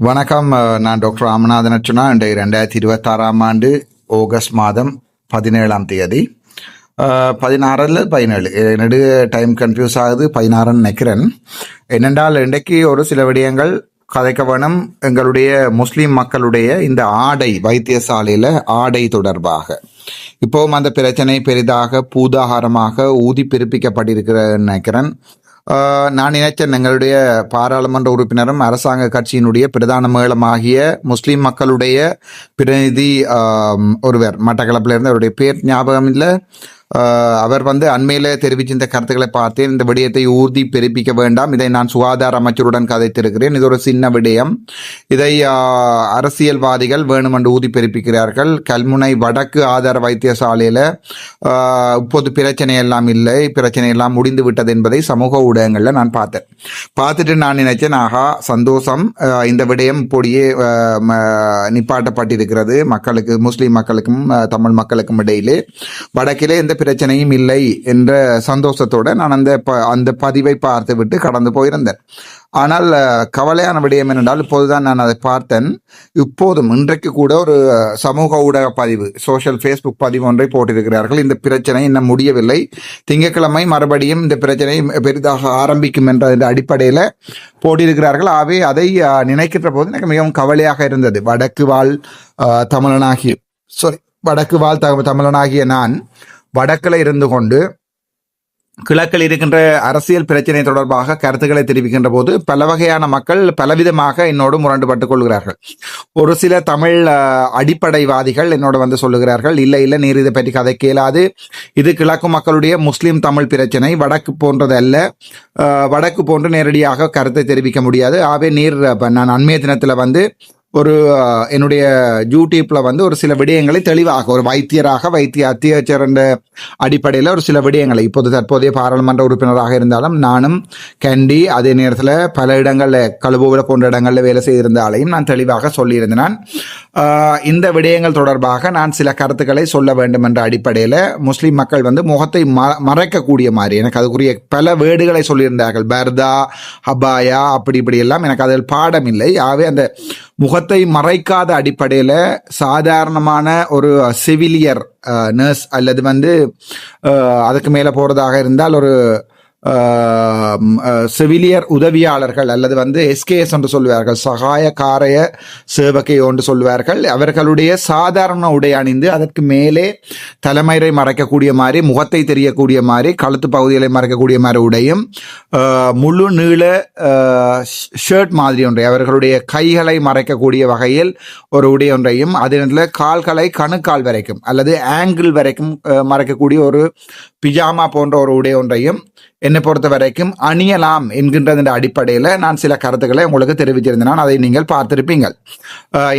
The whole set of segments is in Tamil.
வணக்கம். நான் டாக்டர் ராமநாதன் அர்ச்சுனா. இன்றைய 2026ஆம் ஆண்டு ஆகஸ்ட் மாதம் 17ஆம் தேதி 16 அல்லது 17 நெடு டைம் கன்ஃபியூஸ் ஆகுது, 16ன்னு நினைக்கிறேன். என்னென்றால் இன்றைக்கு ஒரு சில விடயங்கள் கதைக்க வேணும். எங்களுடைய முஸ்லீம் மக்களுடைய இந்த ஆடை வைத்தியசாலையில் ஆடை தொடர்பாக இப்போவும் அந்த பிரச்சனை பெரிதாக பூதாகாரமாக ஊதி பிறப்பிக்கப்பட்டிருக்கிறேன்னு நினைக்கிறேன். நான் நினைச்சேன் எங்களுடைய பாராளுமன்ற உறுப்பினரும் அரசாங்க கட்சியினுடைய பிரதான மேளமாகிய முஸ்லீம் மக்களுடைய பிரதிநிதி ஒருவர் மட்டக்களப்பில் இருந்து, அவருடைய பேர் ஞாபகம் இல்லை, அவர் அண்மையில் தெரிவித்த இந்த கருத்துக்களை பார்த்தேன். இந்த விடயத்தை ஊர்தி பெருப்பிக்க வேண்டாம், இதை நான் சுகாதார அமைச்சருடன் கதைத்திருக்கிறேன், இது ஒரு சின்ன விடயம், இதை அரசியல்வாதிகள் வேணுமென்று ஊதி பெருப்பிக்கிறார்கள். கல்முனை வடக்கு ஆதார வைத்தியசாலையில் இப்போது பிரச்சனை எல்லாம் இல்லை, பிரச்சனை எல்லாம் முடிந்து விட்டது என்பதை சமூக ஊடகங்களில் நான் பார்த்துட்டு நான் நினைச்சேன், ஆகா சந்தோஷம், இந்த விடயம் இப்படியே நிப்பாட்டப்பட்டிருக்கிறது மக்களுக்கு, முஸ்லீம் மக்களுக்கும் தமிழ் மக்களுக்கும் இடையிலே வடக்கிலே எந்த பிரச்சனையும் இல்லை என்ற சந்தோஷத்தோடு நான் அந்த பதிவை பார்த்து விட்டு கடந்து போயிருந்தேன். ஆனால் கவலையான விடயம் என்னென்றால், இப்போதுதான் நான் அதை பார்த்தேன். இப்போதும் இன்றைக்கு கூட ஒரு சமூக ஊடக பதிவு, சோஷியல் ஃபேஸ்புக் பதிவு ஒன்றை போட்டிருக்கிறார்கள். இந்த பிரச்சனை இன்னும் முடியவில்லை, திங்கட்கிழமை மறுபடியும் இந்த பிரச்சனை பெரிதாக ஆரம்பிக்கும் என்ற அடிப்படையில் போட்டிருக்கிறார்கள். ஆகவே அதை நினைக்கின்ற போது எனக்கு மிகவும் கவலையாக இருந்தது. வடக்கு வாழ் தமிழனாகிய நான் வடக்கில் இருந்து கொண்டு கிழக்கில் இருக்கின்ற அரசியல் பிரச்சனை தொடர்பாக கருத்துக்களை தெரிவிக்கின்ற போது பல வகையான மக்கள் பலவிதமாக என்னோடு முரண்டுபட்டுக் கொள்கிறார்கள். ஒரு சில தமிழ் அடிப்படைவாதிகள் என்னோடு சொல்லுகிறார்கள், இல்லை நீர் இதை பற்றி கதை கேளாது, இது கிழக்கு மக்களுடைய முஸ்லீம் தமிழ் பிரச்சனை, வடக்கு போன்றது அல்ல, வடக்கு போன்று நேரடியாக கருத்தை தெரிவிக்க முடியாது. ஆகவே நீர் நான் அண்மைய தினத்தில் ஒரு என்னுடைய யூடியூப்ல ஒரு சில விடயங்களை தெளிவாக ஒரு வைத்திய அத்தியட்சர் என்ற அடிப்படையில் ஒரு சில விடயங்களை, இப்போது தற்போதைய பாராளுமன்ற உறுப்பினராக இருந்தாலும் நானும் கண்டி அதே நேரத்தில் பல இடங்களில் கழுவுல போன்ற இடங்களில் வேலை செய்திருந்தாலையும் நான் தெளிவாக சொல்லியிருந்தேன். இந்த விடயங்கள் தொடர்பாக நான் சில கருத்துக்களை சொல்ல வேண்டும் என்ற அடிப்படையில் முஸ்லீம் மக்கள் முகத்தை மறைக்கக்கூடிய மாதிரி எனக்கு அதுக்குரிய பல வேர்டுகளை சொல்லியிருந்தார்கள். பர்தா, ஹபாயா, அப்படி இப்படி எல்லாம் எனக்கு அதில் பாடம் இல்லை. ஆகவே அந்த முகத்தை மறைக்காத அடிப்படையில் சாதாரணமான ஒரு சிவிலியர் நர்ஸ் அல்லது அதுக்கு மேலே போகிறதாக இருந்தால் ஒரு செவிலியர் உதவியாளர்கள் அல்லது எஸ்கேஎஸ் என்று சொல்வார்கள், சகாய காரிய சேவகை என்று சொல்வார்கள். அவர்களுடைய சாதாரண உடை அணிந்து அதற்கு மேலே தலைமயிரை மறைக்கக்கூடிய மாதிரி, முகத்தை தெரியக்கூடிய மாதிரி, கழுத்து பகுதிகளை மறைக்கக்கூடிய மாதிரி உடையும், முழு நீள ஷர்ட் மாதிரி ஒன்றை, அவர்களுடைய கைகளை மறைக்கக்கூடிய வகையில் ஒரு உடை ஒன்றையும், அதே கால்களை கணுக்கால் வரைக்கும் அல்லது ஆங்கிள் வரைக்கும் மறைக்கக்கூடிய ஒரு பிஜாமா போன்ற ஒரு உடை ஒன்றையும் என்னை பொறுத்த வரைக்கும் அணியலாம் என்கின்ற அடிப்படையில் நான் சில கருத்துக்களை உங்களுக்கு தெரிவிச்சிருந்தேன். அதை நீங்கள் பார்த்திருப்பீங்கள்.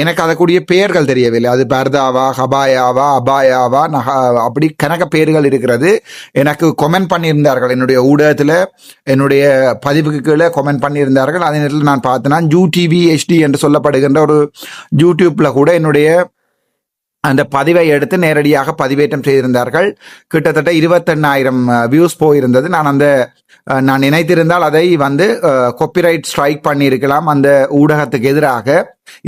எனக்கு அதற்குரிய பெயர்கள் தெரியவில்லை, அது பர்தாவா, ஹபாயாவா, அபாயாவா, அப்படி கணக்க பெயர்கள் இருக்கிறது. எனக்கு கொமெண்ட் பண்ணியிருந்தார்கள், என்னுடைய ஊடகத்தில் என்னுடைய பதிவுக்கு கீழே கொமெண்ட் பண்ணியிருந்தார்கள். அதே நேரத்தில் நான் பார்த்தேன்னா யூடிவி HD என்று சொல்லப்படுகின்ற ஒரு யூடியூப்பில் கூட என்னுடைய அந்த பதிவை எடுத்து நேரடியாக பதிவேற்றம் செய்திருந்தார்கள். கிட்டத்தட்ட 28,000 வியூஸ் போயிருந்தது. நான் நினைத்திருந்தால் அதை காப்பிரைட் ஸ்ட்ரைக் பண்ணியிருக்கலாம். அந்த ஊடகத்துக்கு எதிராக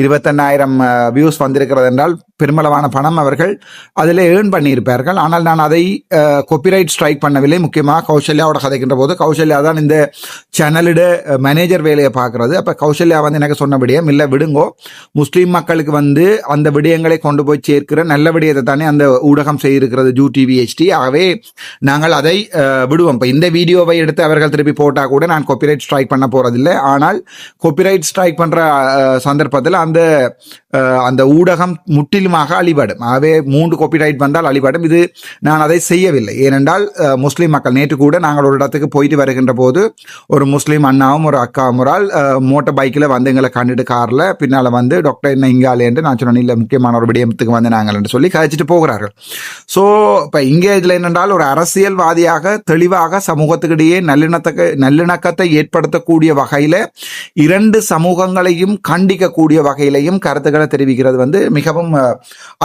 28,000 வியூஸ் வந்திருக்கிறது என்றால் பெருமளவான பணம் அவர்கள் அதில் ஏர்ன் பண்ணியிருப்பார்கள். ஆனால் நான் அதை காப்பிரைட் ஸ்ட்ரைக் பண்ணவில்லை. முக்கியமாக கௌசல்யாவோட கதைக்கின்ற போது, கௌசல்யா தான் இந்த சேனலிட மேனேஜர் வேலையை பார்க்கறது. அப்போ கௌசல்யா எனக்கு சொன்ன விடயம், இல்லை விடுங்கோ, முஸ்லீம் மக்களுக்கு அந்த விடயங்களை கொண்டு போய் சேர்க்கிற நல்ல விடயத்தை தானே அந்த ஊடகம் செய்திருக்கிறது யூடிவி HD. ஆகவே நாங்கள் அதை விடுவோம். இப்போ இந்த வீடியோவை எடுத்து அவர்கள் திருப்பி போட்டால் கூட நான் காப்பிரைட் ஸ்ட்ரைக் பண்ண போறதில்லை. ஆனால் காப்பிரைட் ஸ்ட்ரைக் பண்ற சந்தர்ப்பத்தில் அந்த ஊடகம் முற்றிலுமாக அழிபடும். ஆகவே 3 காப்பிரைட் வந்தால் அழிபடும். இது நான் அதை செய்யவில்லை. ஏனென்றால் முஸ்லீம் மக்கள், நேற்று கூட நாங்கள் ஒரு இடத்துக்கு போயிட்டு வருகின்ற போது ஒரு முஸ்லீம் அண்ணாவும் ஒரு அக்காவும் ஒரு ஆள் மோட்டர் பைக்கில் எங்களை கண்டுட்டு காரில் பின்னால் டாக்டர் என்ன இங்காலே என்று நான் சொன்னேன், இல்லை முக்கியமான ஒரு விடயத்துக்கு நாங்கள் என்று சொல்லி கழிச்சிட்டு போகிறார்கள். ஸோ இப்போ இங்கே இதில் என்னென்றால் ஒரு அரசியல்வாதியாக தெளிவாக சமூகத்துக்கிடையே நல்லிணக்கத்தை ஏற்படுத்தக்கூடிய வகையில் 2 சமூகங்களையும் கண்டிக்கக்கூடிய வகையிலையும் கருத்துக்களை தெரிவிக்கிறது மிகவும்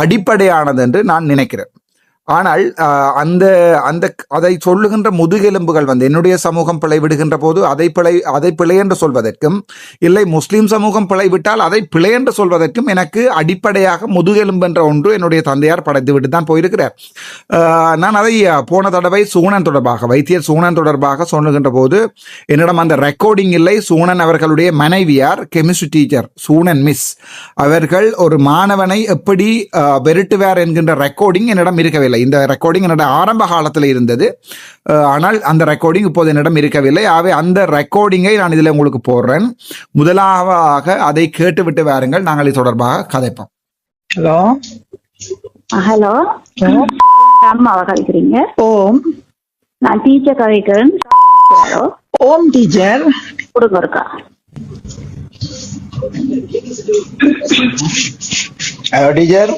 அடிப்படையானது என்று நான் நினைக்கிறேன். ஆனால் அந்த அந்த அதை சொல்லுகின்ற முதுகெலும்புகள் வந்து என்னுடைய சமூகம் பிழை விடுகின்ற போது அதை பிழை என்று சொல்வதற்கும், இல்லை முஸ்லிம் சமூகம் பிழை விட்டால் அதை பிழை என்று சொல்வதற்கும் எனக்கு அடிப்படையாக முதுகெலும்பு என்ற ஒன்று என்னுடைய தந்தையார் படைத்து விட்டு தான் போயிருக்கிறார். நான் அதை போன தடவை சூனன் தொடர்பாக, வைத்தியர் சூனன் தொடர்பாக சொல்லுகின்ற போது என்னிடம் அந்த ரெக்கார்டிங் இல்லை. சூனன் அவர்களுடைய மனைவியார் கெமிஸ்ட்ரி டீச்சர் சூனன் மிஸ் அவர்கள் ஒரு மாணவனை எப்படி வெறுட்டுவார் என்கின்ற ரெக்கார்டிங் என்னிடம் இருக்கவில்லை. இந்த ரெக்கார்டிங் என்னோட ஆரம்ப காலத்தில் இருந்தது. ஆனால் அந்த ரெக்கார்டிங் இப்போது என்னிடம் இருக்கவில்லை. ஆகவே அந்த ரெக்கார்டிங்கை நான் இதில் உங்களுக்கு போடுறேன். முதலாவதாக அதை கேட்டுவிட்டு வாருங்கள், நாங்கள் இது தொடர்பாக கதைப்போம். ஹலோ ஹலோ, அம்மாவா கதைக்கிறீங்க? ஓம். நான் டீச்சர் கதைக்கிறேன். ஓம் டீச்சர் கொடுங்க இருக்கா? Hello teacher.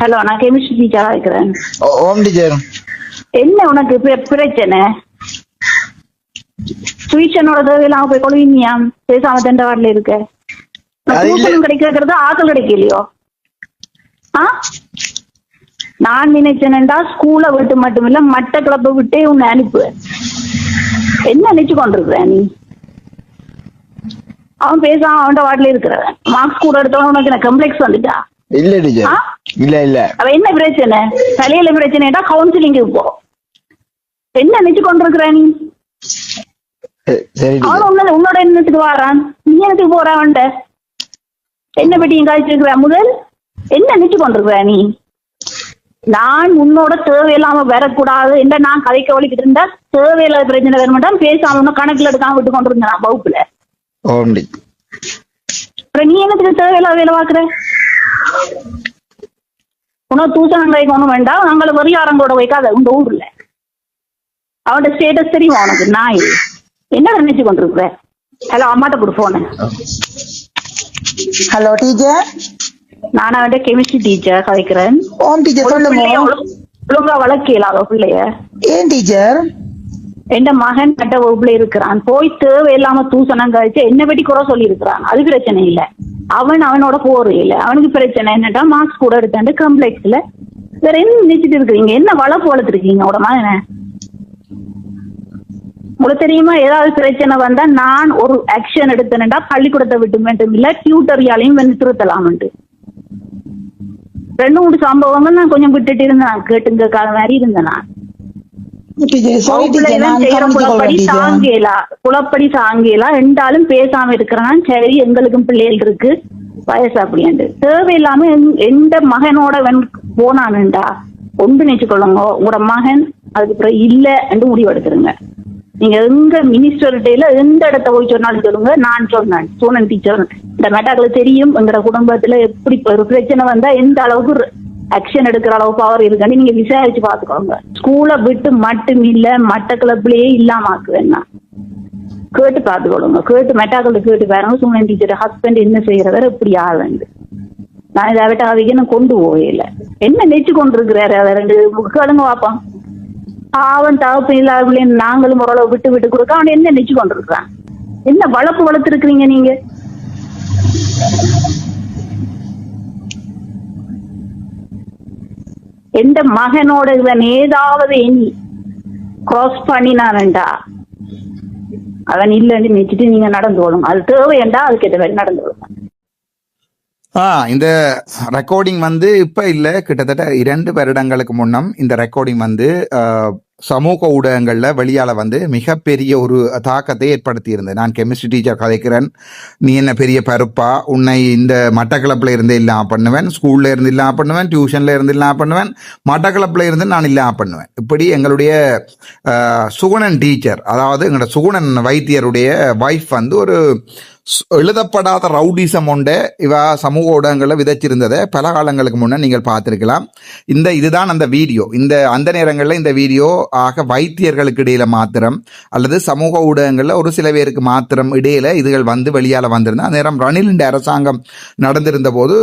ஹலோ, நான் கெமிஸ்ட்ரி டீச்சரா இருக்கிறேன். ஓம் டீச்சர். என்ன உனக்கு பிரச்சனை? டியூஷனோட தேவையில்லாம போய் கொழுவினியா? பேசாம தண்டவாடல இருக்க. டியூஷனும் கிடைக்கிறது ஆக்கள் கிடைக்கலையோ? நான் நினைச்சேன்டா ஸ்கூலை விட்டு மட்டுமில்ல மட்ட கிளப்பை விட்டே உன்னை அனுப்புவேன். என்ன நினைச்சு கொண்டிருக்கிற நீ? அவன் பேசாம அவன் வாட்டில இருக்கிறவன். மார்க்ஸ் கூட எடுத்தவன உனக்கு என்ன கம்ப்ளெக்ஸ் வந்துட்டா? இல்ல டீச்சர், இல்ல இல்ல. அவ என்ன பிரச்சனை? தலையில பிரச்சனைடா, கவுன்சிலிங்கு போ. என்ன நினைச்சு கொண்டிருக்கிற நீ? அவன் உன்னோட என்னத்துக்கு வாரான்? நீ என்னத்துக்கு போறான்ட? என்ன பெட்டியும் காய்ச்சிருக்கிற? முதல் என்ன நினைச்சு கொண்டிருக்கிற நீ? நான் உன்னோட தேவையில்லாம வரக்கூடாது என்ன நான் கதைக்க வலிக்கிட்டு இருந்தா தேவையில்லாத பிரச்சனை வர மாட்டான். பேசாம கணக்குல எடுக்காம விட்டு கொண்டிருந்தான் வகுப்புல. அப்புறம் நீ என்னத்துக்கு தேவையில்லாத வேலை பாக்குற? உனக்கு தூசணம் கைக்கு ஒண்ணும் வேண்டாம். நாங்கள வரியாரங்களோட வைக்காத உங்க ஊர்ல. அவனோட ஸ்டேட்டஸ் தெரியுமா உனக்கு? நாய் என்ன நினைச்சு கொண்டிருக்கிற? ஹலோ, அம்மாட்ட கொடு போன. ஹலோ டீச்சர், நான் அவன்கிட்ட கெமிஸ்ட்ரி டீச்சர் கதைக்கிறேன். ஓம் டீச்சர் சொல்லுங்க. ஒழுங்கா வளர்க்கலாத பிள்ளைய. ஏன் டீச்சர்? என் மகன் கட்ட வகுப்புல இருக்கிறான். போய் தேவையில்லாம தூசணம் கழிச்சு என்ன பற்றி குறை சொல்லி இருக்கிறான். அது பிரச்சனை இல்லை. அவனோட போறது இல்லை. அவனுக்கு பிரச்சனை என்னட்டா மார்க்ஸ் கூட எடுத்தாண்டு கம்ப்ளெக்ஸ்ல. வேற என்ன நினைச்சிட்டு இருக்கிறீங்க? என்ன வளர்ப்பு வளர்த்துருக்கீங்க உட மகனை? உங்களுக்கு தெரியுமா, ஏதாவது பிரச்சனை வந்தா நான் ஒரு ஆக்ஷன் எடுத்தேன்டா பள்ளிக்கூடத்தை விட்டு மட்டும் இல்ல டியூட்டரியாலையும் வந்து திருத்தலாம்ட்டு. 2-3 சம்பவங்கள் நான் கொஞ்சம் விட்டுட்டு இருந்தேன். கேட்டுங்க கால மாதிரி இருந்தேன் நான். குளப்படி சாங்கேலா ரெண்டாலும் பேசாம இருக்கிறான். சரி, எங்களுக்கும் பிள்ளைகள் இருக்கு வயசு அப்படின்ட்டு தேவையில்லாம எந்த மகனோட போனானுண்டா ஒன்று நினைச்சுக்கொள்ளுங்க. உங்களோட மகன் அதுக்கப்புறம் இல்ல என்று முடிவெடுத்துருங்க. நீங்க எங்க மினிஸ்டர்கிட்ட எந்த இடத்த போய் சொன்னாலும் சொல்லுங்க. நான் சொன்னேன் சோனன் டீச்சர் இந்த மேட்டாக்களை தெரியும். எங்களோட குடும்பத்துல எப்படி ஒரு பிரச்சனை வந்தா எந்த அளவுக்கு ஆக்ஷன் எடுக்கிற அளவுக்கு பவர் இருக்கான்னு நீங்க விசாரிச்சு பாத்துக்கோங்க. ஸ்கூலை விட்டு மட்டும் இல்ல மட்ட கிளப்லயே இல்லாம ஆக்குவேன்னா கேட்டு பாத்துக்கொள்ளுங்க. கேட்டு மெட்டாக்கள் கேட்டு பாருங்க. சோனன் டீச்சர் ஹஸ்பண்ட் என்ன செய்யறவர் எப்படி ஆளுண்டு. நான் இதை விட்டு அவைக்கு கொண்டு போகல. என்ன நெச்சு கொண்டு இருக்கிறாரு? அதை 2 கேளுங்க பாப்பான். அவன் தகப்பு இல்லாத நாங்களும் ஓரளவு விட்டு விட்டு கொடுக்க. அவன் என்ன நெச்சு கொண்டிருக்கிறான்? என்ன வளர்ப்பு வளர்த்துருக்கிறீங்க நீங்க? எந்த மகனோட இவன் ஏதாவது இனி கிராஸ் பண்ணினான்டா அவன் இல்லைன்னு நினைச்சிட்டு நீங்க நடந்து கொள்ளுங்க. அது தேவையண்டா அதுக்கு ஏற்ற மாதிரி நடந்து கொள்ளுங்க. இந்த ரெக்கார்டிங் வந்து இப்ப இல்ல, கிட்டத்தட்ட 2 வருடங்களுக்கு முன்னம் இந்த ரெக்கார்டிங் வந்து சமூக ஊடகங்கள்ல வெளியால வந்து மிகப்பெரிய ஒரு தாக்கத்தை ஏற்படுத்தி இருந்தது. நான் கெமிஸ்ட்ரி டீச்சர் கதைக்கிறேன், நீ என்ன பெரிய பருப்பா, உன்னை இந்த மட்டக்களப்பில் இருந்து இல்லாம பண்ணுவேன், ஸ்கூல்ல இருந்து இல்லாம பண்ணுவேன், டியூஷன்ல இருந்து இல்லாம பண்ணுவேன், மட்டக்களப்பில் இருந்து நான் இல்லாம பண்ணுவேன். இப்படி எங்களுடைய சுகுணன் டீச்சர், அதாவது எங்களோட சுகுணன் வைத்தியருடைய வைஃப் வந்து ஒரு எழுதப்படாத ரவுடிசம் ஒன்றை இவ சமூக ஊடகங்களில் விதைச்சிருந்ததை பல காலங்களுக்கு முன்னே நீங்கள் பார்த்துருக்கலாம். இதுதான் அந்த வீடியோ. அந்த நேரங்களில் இந்த வீடியோ ஆக வைத்தியர்களுக்கு இடையில மாத்திரம் அல்லது சமூக ஊடகங்களில் ஒரு சில பேருக்கு மாத்திரம் இடையில இதுகள் வந்து வெளியால் வந்திருந்தா. அந்த நேரம் ரணிலின் அரசாங்கம் நடந்திருந்த போது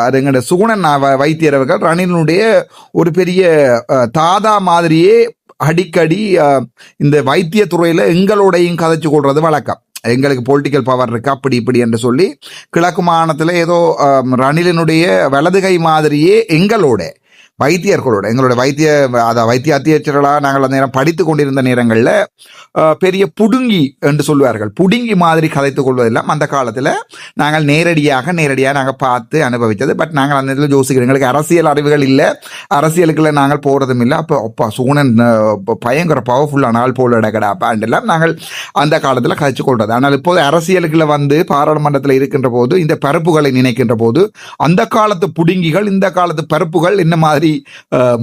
அதுங்கிற சுகுணன் வைத்தியர் அவர்கள் ரணிலினுடைய ஒரு பெரிய தாதா மாதிரியே அடிக்கடி இந்த வைத்திய துறையில் எங்களோடையும் கதைச்சு கொள்றது வழக்கம். எங்களுக்கு பொலிட்டிக்கல் பவர் இருக்கு அப்படி இப்படி என்று சொல்லி கிழக்கு மாகாணத்தில் ஏதோ ரணிலினுடைய வலதுகை மாதிரியே எங்களோட வைத்தியர்களோட எங்களுடைய வைத்திய அத்தியட்சர்களாக நாங்கள் அந்த நேரம் படித்து கொண்டிருந்த நேரங்களில் பெரிய புடுங்கி என்று சொல்வார்கள், புடுங்கி மாதிரி கதைத்துக் கொள்வதெல்லாம் அந்த காலத்தில் நாங்கள் நேரடியாக நாங்கள் பார்த்து அனுபவித்தது. பட் நாங்கள் அந்த நேரத்தில் யோசிக்கிறோம், எங்களுக்கு அரசியல் அறிவுகள் இல்லை, அரசியலுக்குள்ள நாங்கள் போகிறதும் இல்லை. அப்போ சூனன் பயங்கர பவர்ஃபுல்லான ஆள் போல இடக்கடாப்பாண்டெல்லாம் நாங்கள் அந்த காலத்தில் கதைச்சு கொள்வது. ஆனால் இப்போது அரசியலுக்குள்ள வந்து பாராளுமன்றத்தில் இருக்கின்ற போது இந்த பரப்புகளை நினைக்கின்ற போது அந்த காலத்து புடுங்கிகள் இந்த காலத்து பரப்புகள் என்ன மாதிரி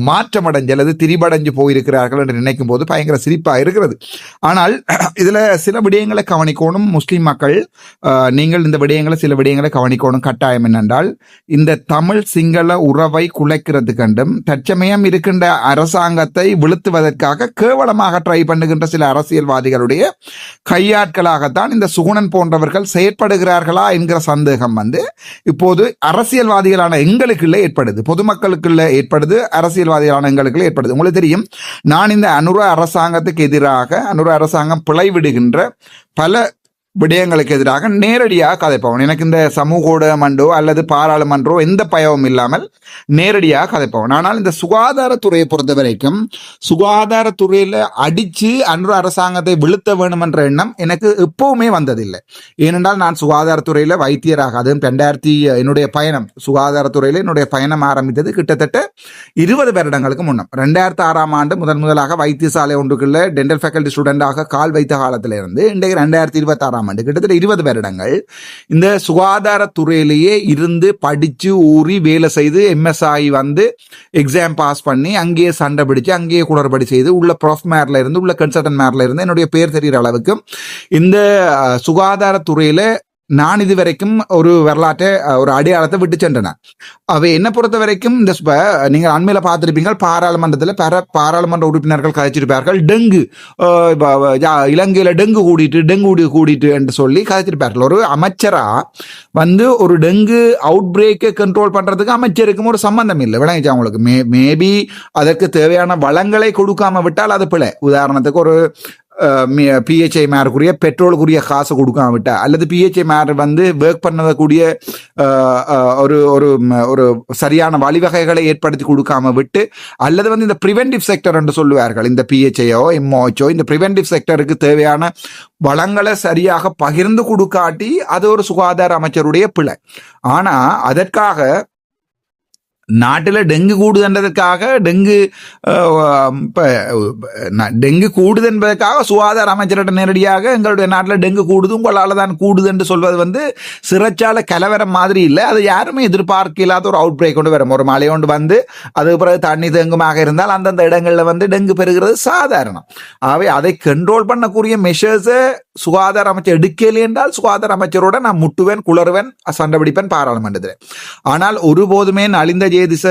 மாற்றமடைஞ்சு அல்லது திரிபடைஞ்சு போயிருக்கிறார்கள் என்று நினைக்கும் போது பயங்கர சிரிப்பாக இருக்கிறது. ஆனால் இதுல சில விடயங்களை கவனிக்கணும் முஸ்லிம் மக்கள். நீங்கள் இந்த விடயங்களை சில விடயங்களை கவனிக்கணும் கட்டாயம். என்னென்றால் இந்த தமிழ் சிங்கள உறவை குலைக்கிறது கண்டும் தற்சமயம் இருக்கின்ற அரசாங்கத்தை வீழ்த்துவதற்காக கேவலமாக ட்ரை பண்ணுகின்ற சில அரசியல்வாதிகளுடைய கையாட்களாகத்தான் இந்த சுகுணன் போன்றவர்கள் செயற்படுகிறார்களா என்கிற சந்தேகம் வந்து இப்போது அரசியல்வாதிகளான எங்களுக்குள்ள ஏற்படுது, பொதுமக்களுக்குள்ள ஏற்படுது, அரசியல்வாதிகளான எங்களுக்குள்ள ஏற்படுது. உங்களுக்கு தெரியும், நான் இந்த அனுர அரசாங்கத்துக்கு எதிராக அனுர அரசாங்கம் பிழைவிடுகின்ற பல விடயங்களுக்கு எதிராக நேரடியாக கதைப்பவன். எனக்கு இந்த சமூக ஊடகமன்றோ அல்லது பாராளுமன்றோ எந்த பயமும் இல்லாமல் நேரடியாக கதைப்பவன். ஆனால் இந்த சுகாதாரத்துறையை பொறுத்த வரைக்கும் சுகாதாரத்துறையில் அடித்து அன்று அரசாங்கத்தை வீழ்த்த வேண்டும் என்ற எண்ணம் எனக்கு எப்பவுமே வந்ததில்லை. ஏனென்றால் நான் சுகாதாரத்துறையில் வைத்தியராக, அதுவும் என்னுடைய பயணம் சுகாதாரத்துறையில் என்னுடைய பயணம் ஆரம்பித்தது கிட்டத்தட்ட 20 வருடங்களுக்கு முன்னம். 2006ஆம் ஆண்டு முதலாக வைத்தியசாலை ஒன்றுக்குள்ள டென்டல் ஃபேக்கல்டி ஸ்டூடெண்டாக கால் வைத்த காலத்திலிருந்து இன்றைக்கு 2026ஆம் ஆண்டு கிட்டத்தட்ட 20 வருடங்கள் இந்த சுகாதாரத்துறையிலேயே இருந்து படிச்சு ஊறி வேலை செய்து எம்எஸ்ஐ வந்து எக்ஸாம் பாஸ் பண்ணி அங்கேயே சண்டை பிடிச்சு அங்கேயே குளறுபடி செய்து உள்ள ப்ரொஃப் மேர்ல இருந்து உள்ள கன்சல்டன்ட் மேர்ல இருந்து என்னுடைய பேர் தெரிகிற அளவுக்கு இந்த சுகாதாரத்துறையில நான் இதுவரைக்கும் ஒரு வரலாற்றை ஒரு அடையாளத்தை விட்டு சென்றன. அவை என்ன பொறுத்த வரைக்கும் இந்த நீங்கள் அண்மையில பார்த்திருப்பீங்க, பாராளுமன்றத்தில் பாராளுமன்ற உறுப்பினர்கள் கதைச்சிருப்பார்கள் டெங்கு, இலங்கையில டெங்கு கூடிட்டு என்று சொல்லி கதைச்சிருப்பார்கள். ஒரு அமைச்சரா வந்து ஒரு டெங்கு அவுட் பிரேக்கை கண்ட்ரோல் பண்றதுக்கு அமைச்சருக்கும் ஒரு சம்பந்தம் இல்லை. விளங்கிச்சா உங்களுக்கு? மேபி அதற்கு தேவையான வளங்களை கொடுக்காம விட்டால் அது பிழை. உதாரணத்துக்கு ஒரு பிஹெச்ஐ மேருக்குரிய பெட்ரோலுக்குரிய காசு கொடுக்காம விட்டா, அல்லது பிஹெச்ஐ மேர் வந்து ஒர்க் பண்ணக்கூடிய ஒரு ஒரு ஒரு சரியான வழிவகைகளை ஏற்படுத்தி கொடுக்காம விட்டு, அல்லது வந்து இந்த ப்ரிவென்டிவ் செக்டர் என்று சொல்லுவார்கள், இந்த பிஹெச்ஐயோ எம்ஓஹெச்ஓ இந்த ப்ரிவென்டிவ் செக்டருக்கு தேவையான வளங்களை சரியாக பகிர்ந்து கொடுக்காட்டி அது ஒரு சுகாதார அமைச்சருடைய பிழை. ஆனா அதற்காக நாட்டில் டெங்கு கூடுதுன்றதுக்காக டெங்கு கூடுது என்பதற்காக சுகாதார அமைச்சர்கிட்ட நேரடியாக எங்களுடைய நாட்டில் டெங்கு கூடுது உங்களால் தான் கூடுது என்று சொல்வது வந்து சிறைச்சாலை கலவரம் மாதிரி இல்லை. அது யாருமே எதிர்பார்க்க இல்லாத ஒரு அவுட் பிரேக் கொண்டு வரும். ஒரு மழை கொண்டு வந்து அதுக்கு பிறகு தண்ணி தேங்குமாக இருந்தால் அந்தந்த இடங்களில் வந்து டெங்கு பெறுகிறது சாதாரணம். ஆகவே அதை கண்ட்ரோல் பண்ணக்கூடிய மெஷர்ஸை சுகாதார அமைச்சர் எடுக்கலே என்றால் சுகாதார அமைச்சரோட நான் முட்டுவேன், குளறுவேன், சண்டை பிடிப்பேன் பாராளுமன்றத்தில். ஆனால் ஒருபோதுமே நலிந்த ஜேதிச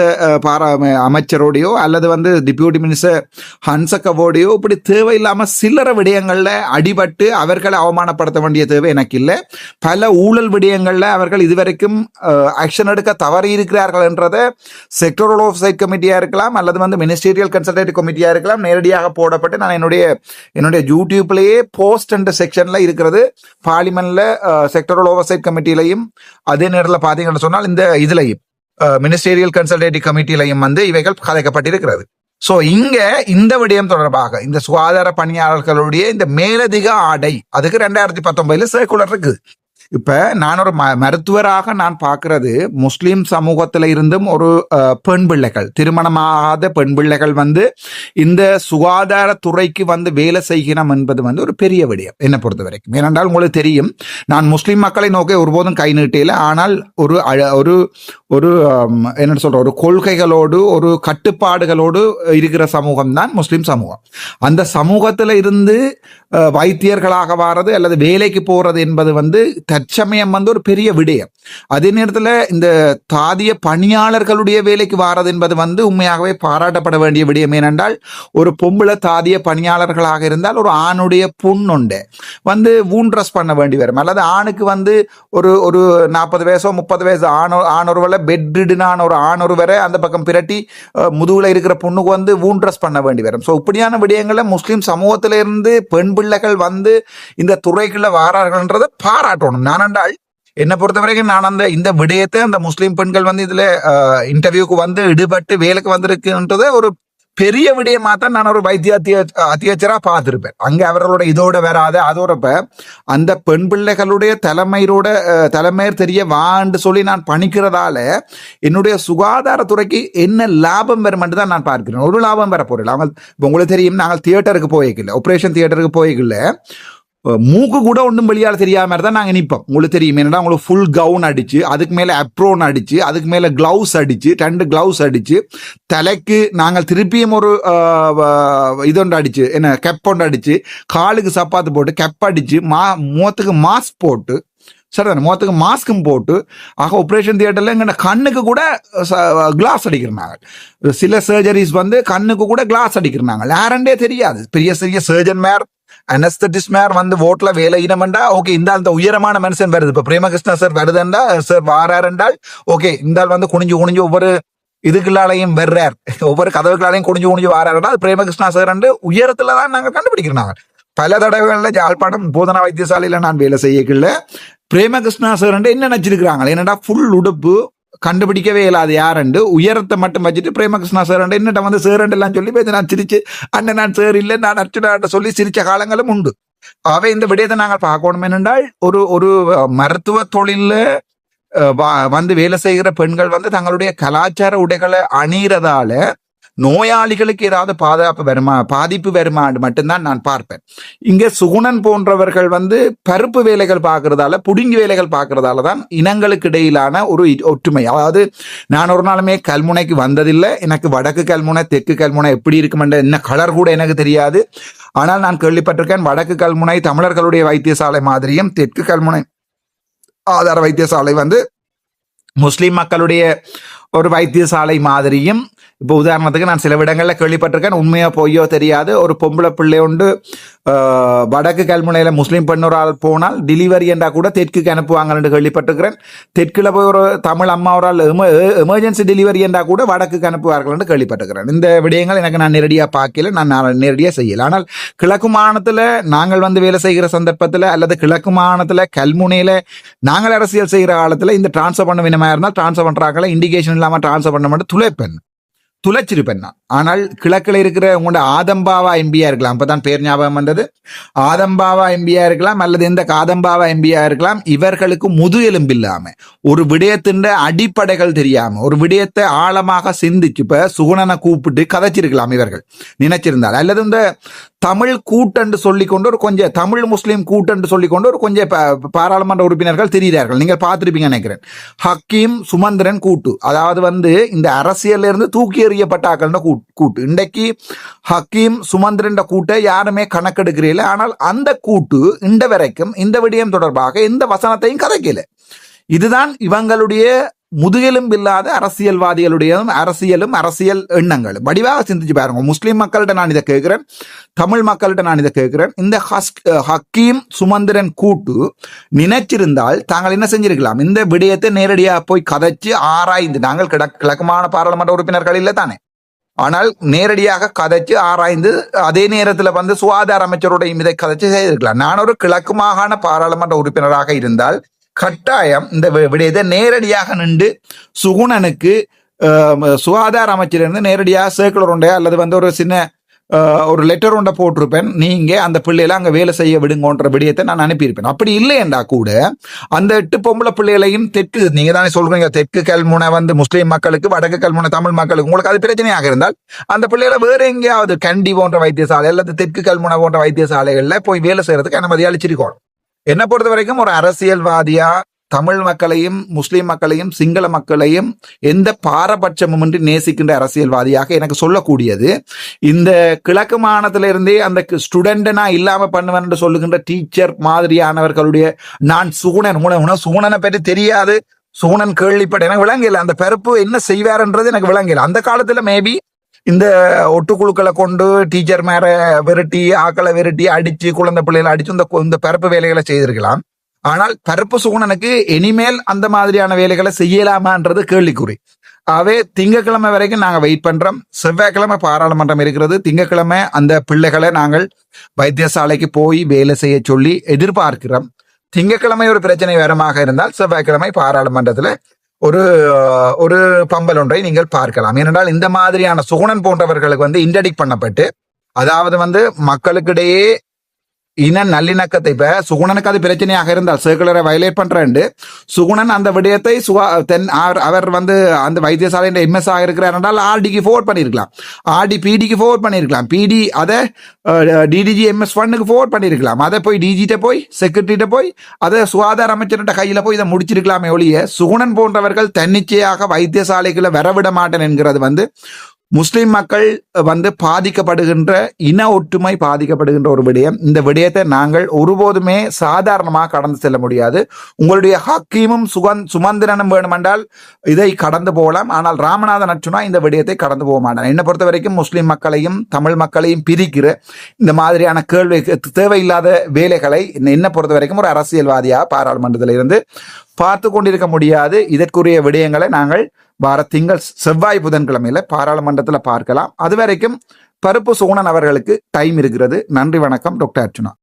அமைச்சரோடையோ அல்லது வந்து டிப்யூட்டி மினிஸ்டர் ஹன்சக்கவோடையோ இப்படி தேவையில்லாமல் சில்லற விடயங்களில் அடிபட்டு அவர்களை அவமானப்படுத்த வேண்டிய தேவை எனக்கு இல்லை. பல ஊழல் விடயங்களில் அவர்கள் இதுவரைக்கும் ஆக்ஷன் எடுக்க தவறி இருக்கிறார்கள் என்றதை செக்டரல் ஓவர்சைட் கமிட்டியாக இருக்கலாம் அல்லது வந்து மினிஸ்டீரியல் கன்சல்டேட்டிவ் கமிட்டியாக இருக்கலாம் நேரடியாக போடப்பட்டு நான் என்னுடைய யூடியூப்லேயே போஸ்ட் என்ற செக்ஷன்ல இருக்கிறது. பார்லிமெண்ட்ல செக்டரல் ஓவர்சைட் கமிட்டியிலையும் அதே நேரத்தில் பார்த்தீங்கன்னு சொன்னால் இந்த இதுலையும் மினிஸ்டீரியல் கன்சல்டேட்டிவ் கமிட்டியிலையும் வந்து இவைகள் கதைக்கப்பட்டிருக்கிறது. ஸோ இங்க இந்த விடயம் தொடர்பாக இந்த சுகாதார பணியாளர்களுடைய இந்த மேலதிக ஆடை அதுக்கு 2019 சர்க்குலர் இருக்கு. இப்ப நான் ஒரு மருத்துவராக நான் பார்க்கிறது முஸ்லிம் சமூகத்தில இருந்தும் ஒரு பெண் பிள்ளைகள், திருமணமாகாத பெண் பிள்ளைகள் வந்து இந்த சுகாதாரத்துறைக்கு வந்து வேலை செய்கிறோம் என்பது வந்து ஒரு பெரிய விடயம் என்னை பொறுத்த வரைக்கும். ஏனென்றால் உங்களுக்கு தெரியும், நான் முஸ்லிம் மக்களை நோக்கி ஒருபோதும் கை நீட்டையில. ஆனால் ஒரு ஒரு ஒரு என்ன சொல்ற ஒரு கொள்கைகளோடு ஒரு கட்டுப்பாடுகளோடு இருக்கிற சமூகம் தான் முஸ்லிம் சமூகம். அந்த சமூகத்தில இருந்து வைத்தியர்களாக வாரது அல்லது வேலைக்கு போறது என்பது வந்து தற்சமயம் வந்து ஒரு பெரிய விடயம். அதே நேரத்தில் இந்த தாதிய பணியாளர்களுடைய வேலைக்கு வாரது என்பது வந்து உண்மையாகவே பாராட்டப்பட வேண்டிய விடயம். ஏனென்றால் ஒரு பொம்பளை தாதிய பணியாளர்களாக இருந்தால் ஒரு ஆணுடைய புண்ணுண்டு வந்து வூண்ட்ரஸ் பண்ண வேண்டி வரும். அல்லது ஆணுக்கு வந்து ஒரு 40 வயசோ 30 வயசு ஆணொருவரை பெட்ரிடுனான ஒரு ஆணொருவரை அந்த பக்கம் பிரட்டி முதுகுல இருக்கிற பொண்ணுக்கு வந்து வூண்ட்ரஸ் பண்ண வேண்டி வரும். ஸோ இப்படியான விடயங்களை முஸ்லிம் சமூகத்திலிருந்து பெண் பிள்ளைகள் வந்து இந்த துறைக்குள்ள வாரார்கள்ன்றதை பாராட்டணும். நானென்றால் என்னை பொறுத்த வரைக்கும் நான் இந்த விடயத்தை அந்த முஸ்லீம் பெண்கள் வந்து இதுல இன்டர்வியூக்கு வந்து ஈடுபட்டு வேலைக்கு வந்திருக்குன்றத ஒரு பெரிய விடயமா தான் நான் ஒரு வைத்திய அத்தியட்சரா பார்த்திருப்பேன். அங்க அவர்களோட இதோட வராத அதோடப்ப அந்த பெண் பிள்ளைகளுடைய தலைமையர் தெரிய வான்னு சொல்லி நான் பணிக்கிறதால என்னுடைய சுகாதாரத்துறைக்கு என்ன லாபம் வரும் என்று தான் நான் பார்க்கிறேன். ஒரு லாபம் வர போறேன். உங்களுக்கு தெரியும், நாங்கள் தியேட்டருக்கு போய்க்கல, ஆபரேஷன் தியேட்டருக்கு போய்க்கல, மூக்கு கூட ஒன்றும் வெளியால் தெரியாம தான் நாங்கள் நிற்போம். உங்களுக்கு தெரியும் என்னடா, உங்களுக்கு ஃபுல் கவுன் அடிச்சு, அதுக்கு மேல அப்ரோன் அடிச்சு, அதுக்கு மேல கிளவுஸ் அடிச்சு, 2 கிளவுஸ் அடிச்சு, தலைக்கு நாங்கள் திருப்பியும் ஒரு இதொன்று அடிச்சு, என்ன கெப் ஒன்று அடிச்சு, காலுக்கு சப்பாத்து போட்டு கெப் அடிச்சு, முகத்துக்கு மாஸ்க் போட்டு, சரிதானே, முகத்துக்கு மாஸ்க்கும் போட்டு, ஆக ஆப்ரேஷன் தியேட்டர்ல எங்க கண்ணுக்கு கூட கிளாஸ் அடிக்கிறாங்க. சில சர்ஜரிஸ் வந்து கண்ணுக்கு கூட கிளாஸ் அடிக்கிறாங்க. யாரண்டே தெரியாது. பெரிய பெரிய சர்ஜன் மேர், அனஸ்தட்டிஸ்ட் மேர் வந்து ஓட்டுல வேலை இனமெண்டா ஓகே, இந்த அந்த உயரமான மனுஷன் வருது. இப்ப பிரேமகிருஷ்ணா சார் வருதுண்டா, சார் வாராருண்டால் ஓகே, இந்த வந்து குனிஞ்சு ஒவ்வொரு இதுக்குள்ளாலையும் வர்றார், ஒவ்வொரு கதவுகளாலையும் குனிஞ்சு வாராருண்டா, அது பிரேமகிருஷ்ணா சார் உயரத்துலதான் நாங்க கண்டுபிடிக்கிறாங்க. பல தடவைகள்ல யாழ்ப்பாணம் போதனா வைத்தியசாலையில நான் வேலை செய்யக்குள்ள பிரேமகிருஷ்ணா சார் என்ன நினைச்சிருக்கிறாங்க, என்னடா ஃபுல் உடுப்பு கண்டுபிடிக்கவே இல்லாது யாருண்டு, உயரத்தை மட்டும் வச்சுட்டு பிரேமகிருஷ்ணா சார் என்னட்ட வந்து சேரண்டு எல்லாம் சொல்லி பேசி நான் சிரிச்சு, அண்ணன் நான் சேர் இல்லை நான் அர்ச்சனாட்ட சொல்லி சிரிச்ச காலங்களும் உண்டு. ஆகவே இந்த விடயத்தை நாங்கள் பார்க்கணும். என்னென்றால் ஒரு மருத்துவ தொழில வந்து வேலை செய்கிற பெண்கள் வந்து தங்களுடைய கலாச்சார உடைகளை அணிகிறதால நோயாளிகளுக்கு ஏதாவது பாதிப்பு வருமானு மட்டும்தான் நான் பார்ப்பேன். இங்க சுகுணன் போன்றவர்கள் வந்து பருப்பு வேலைகள் பார்க்கறதால, புடுங்கி வேலைகள் பார்க்கறதால தான் இனங்களுக்கு இடையிலான ஒரு ஒற்றுமை. அதாவது நான் ஒரு நாளுமே கல்முனைக்கு வந்ததில்லை. எனக்கு வடக்கு கல்முனை தெற்கு கல்முனை எப்படி இருக்குமென்ற என்ன கலர் கூட எனக்கு தெரியாது. ஆனால் நான் கேள்விப்பட்டிருக்கேன், வடக்கு கல்முனை தமிழர்களுடைய வைத்தியசாலை மாதிரியும் தெற்கு கல்முனை ஆதார வைத்தியசாலை வந்து முஸ்லிம் மக்களுடைய ஒரு வைத்தியசாலை மாதிரியும். இப்போ உதாரணத்துக்கு நான் சில இடங்கள்ல கேள்விப்பட்டிருக்கேன், உண்மையோ பொய்யோ தெரியாது, ஒரு பொம்பளை பிள்ளை உண்டு வடக்கு கல்முனையில முஸ்லீம் பெண்ணொரால் போனால் டெலிவரி என்றா கூட தெற்குக்கு அனுப்புவாங்கன்னு கேள்விப்பட்டிருக்கிறேன். தெற்குல போய் ஒரு தமிழ் அம்மா ஒரு எமர்ஜென்சி டெலிவரி என்றா கூட வடக்குக்கு அனுப்புவார்கள் என்று கேள்விப்பட்டிருக்கிறேன். இந்த விடயங்கள் எனக்கு நான் நேரடியாக பார்க்கல, நான் நேரடியாக செய்யல. ஆனால் கிழக்கு மாகாணத்துல நாங்கள் வந்து வேலை செய்கிற சந்தர்ப்பத்தில் அல்லது கிழக்கு மாகாணத்துல கல்முனையில நாங்கள் அரசியல் செய்கிற காலத்துல இந்த டிரான்ஸ்ஃபர் பண்ண வினமா இருந்தால் டிரான்ஸ்ஃபர் பண்றாங்களா, இண்டிகேஷன் இல்லாம டிரான்ஸ்ஃபர் பண்ண மட்டும் துளைச்சிருப்பேன் நான். ஆனால் கிழக்கில் இருக்கிற உங்களோட ஆதம்பாவா எம்பியா இருக்கலாம், அப்பதான் பேர் ஞாபகம் வந்தது, ஆதம்பாவா எம்பியா இருக்கலாம் அல்லது எந்த காதம்பாவா எம்பியா இருக்கலாம். இவர்களுக்கு முது எலும்பு இல்லாம, ஒரு விடயத்தின் அடிப்படைகள் தெரியாம, ஒரு விடயத்தை ஆழமாக சிந்திச்சு இப்ப சுகுணனை கூப்பிட்டு கதைச்சிருக்கலாம் இவர்கள் நினைச்சிருந்தால். அல்லது இந்த தமிழ் கூட்டண்டு சொல்லிக்கொண்டு ஒரு கொஞ்சம் தமிழ் முஸ்லீம் கூட்டண்டு சொல்லிக்கொண்டு ஒரு கொஞ்சம் பாராளுமன்ற உறுப்பினர்கள் தெரிகிறார்கள். நீங்கள் பார்த்திருப்பீங்க நினைக்கிறேன். ஹக்கீம் சுமந்திரன் கூட்டு, அதாவது வந்து இந்த அரசியல்ல இருந்து தூக்கி எறியப்பட்டாக்கள் கூட்டு. இன்றைக்கு ஹக்கீம் சுமந்திரன் கூட்டை யாருமே கணக்கெடுக்கிறீங்கள. ஆனால் அந்த கூட்டு இந்த வரைக்கும் இந்த விடயம் தொடர்பாக எந்த வசனத்தையும் கதைக்கல. இதுதான் இவங்களுடைய முதுகெலும்பு இல்லாத அரசியல்வாதிகளுடைய அரசியல் எண்ணங்களும். வடிவாக சிந்திச்சு பாருங்க. முஸ்லிம் மக்கள்கிட்ட நான் இதை கேட்கிறேன், தமிழ் மக்கள்கிட்ட நான் இதை கேட்கிறேன். இந்த ஹக்கீம் சுமந்திரன் கூட்டு நினைச்சிருந்தால் தாங்கள் என்ன செஞ்சிருக்கலாம், இந்த விடயத்தை நேரடியாக போய் கதைச்சு ஆராய்ந்து, நாங்கள் கிழக்குமான பாராளுமன்ற உறுப்பினர்கள் இல்லை தானே, ஆனால் நேரடியாக கதைச்சு ஆராய்ந்து அதே நேரத்தில் வந்து சுகாதார அமைச்சருடைய இதை கதைச்சு செய்திருக்கலாம். நான் ஒரு கிழக்கு மாகாண பாராளுமன்ற உறுப்பினராக இருந்தால் கட்டாயம் இந்த விடயத்தை நேரடியாக நின்று சுகுணனுக்கு சுகாதார அமைச்சரிலிருந்து நேரடியாக சர்க்குலர் உண்டைய அல்லது வந்து ஒரு சின்ன ஒரு லெட்டர் ஒன்றை போட்டிருப்பேன், நீங்க அந்த பிள்ளைகளை அங்க வேலை செய்ய விடுங்கன்ற விடயத்தை நான் அனுப்பியிருப்பேன். அப்படி இல்லையண்டா கூட அந்த 8 பொம்பளை பிள்ளைகளையும் தெற்கு, நீங்க தானே சொல்றீங்க தெற்கு கல்முனை வந்து முஸ்லீம் மக்களுக்கு, வடக்கு கல்முனை தமிழ் மக்களுக்கு, உங்களுக்கு அது பிரச்சனையாக இருந்தால் அந்த பிள்ளைகளை வேற எங்கேயாவது கண்டி போன்ற வைத்தியசாலை அல்லது தெற்கு கல்முனை போன்ற வைத்தியசாலைகள்ல போய் வேலை செய்யறதுக்கு அனுமதி அளிச்சிருக்கோம். என்னை பொறுத்த வரைக்கும் ஒரு அரசியல்வாதியா தமிழ் மக்களையும் முஸ்லிம் மக்களையும் சிங்கள மக்களையும் எந்த பாரபட்சமும் இன்றி நேசிக்கின்ற அரசியல்வாதியாக எனக்கு சொல்லக்கூடியது, இந்த கிழக்கு மாகாணத்திலிருந்தே அந்த ஸ்டூடெண்டனா இல்லாம பண்ணுவேன் என்று சொல்லுகின்ற டீச்சர் மாதிரியானவர்களுடைய, நான் சுகுணனை பற்றி தெரியாது, சுகுணன் கேள்விப்பட்ட எனக்கு விளங்கல, அந்த பருப்பு என்ன செய்வார்ன்றது எனக்கு விளங்கல. அந்த காலத்துல மேபி இந்த ஒட்டுக்குழுக்களை கொண்டு டீச்சர் மேல விரட்டி, ஆக்களை விரட்டி, அடிச்சு, குழந்தை பிள்ளைகளை அடிச்சு இந்த பரப்பு வேலைகளை செய்திருக்கலாம். ஆனால் பரப்பு சுகுணனுக்கு இனிமேல் அந்த மாதிரியான வேலைகளை செய்யலாமான்றது கேள்விக்குறி. ஆகவே திங்கக்கிழமை வரைக்கும் நாங்கள் வெயிட் பண்றோம். செவ்வாய்க்கிழமை பாராளுமன்றம் இருக்கிறது. திங்கக்கிழமை அந்த பிள்ளைகளை நாங்கள் வைத்தியசாலைக்கு போய் வேலை செய்ய சொல்லி எதிர்பார்க்கிறோம். திங்கட்கிழமை ஒரு பிரச்சனை வரமாக இருந்தால் செவ்வாய்க்கிழமை பாராளுமன்றத்தில் ஒரு ஒரு பம்பல் ஒன்றை நீங்கள் பார்க்கலாம். ஏனென்றால் இந்த மாதிரியான சுகுணன் போன்றவர்களுக்கு வந்து இன்டர்டிக்ட் பண்ணப்பட்டு, அதாவது வந்து மக்களுக்கிடையே இன நல்லிணக்கத்தை, இப்ப சுகுணனுக்கு அது பிரச்சனையாக இருந்தால் சர்க்குலரை வயலேட் பண்றேன் சுகுணன் அந்த விடயத்தை அவர் வந்து அந்த வைத்தியசாலையின் எம்எஸ் ஆக இருக்கிறார் என்றால் ஆர்டிக்கு ஃபோர்வர்ட் பண்ணியிருக்கலாம், ஆர்டி பிடிக்கு ஃபோர்வர்ட் பண்ணியிருக்கலாம், பிடி அதை டிடிஜி எம்எஸ் ஃபண்டுக்கு ஃபோர்வர்ட் பண்ணியிருக்கலாம், அதை போய் டிஜிட்ட போய் செக்ரட்டரிட்ட போய் அதை சுகாதார அமைச்சர்கிட்ட கையில போய் இதை முடிச்சிருக்கலாமே ஒழிய சுகுணன் போன்றவர்கள் தன்னிச்சையாக வைத்தியசாலைக்குள்ள வரவிட மாட்டேன் என்கிறது வந்து முஸ்லிம் மக்கள் வந்து பாதிக்கப்படுகின்ற இன ஒற்றுமை பாதிக்கப்படுகின்ற ஒரு விடயம். இந்த விடயத்தை நாங்கள் ஒருபோதுமே சாதாரணமாக கடந்து செல்ல முடியாது. உங்களுடைய ஹக்கீமும் சுமந்திரனும் வேணுமென்றால் இதை கடந்து போகலாம். ஆனால் ராமநாதன் அர்ச்சுனா இந்த விடயத்தை கடந்து போக மாட்டான். என்னை பொறுத்த வரைக்கும் முஸ்லிம் மக்களையும் தமிழ் மக்களையும் பிரிக்கிற இந்த மாதிரியான கேள்வி தேவையில்லாத வேலைகளை என்னை பொறுத்த வரைக்கும் ஒரு அரசியல்வாதியாக பாராளுமன்றத்தில் இருந்து பார்த்து கொண்டிருக்க முடியாது. இதற்குரிய விடயங்களை நாங்கள் வார திங்கள் செவ்வாய் புதன்கிழமையில பாராளுமன்றத்தில் பார்க்கலாம். அது வரைக்கும் பருப்பு சுகுணன் அவர்களுக்கு டைம் இருக்கிறது. நன்றி, வணக்கம். டாக்டர் அர்ச்சுனா.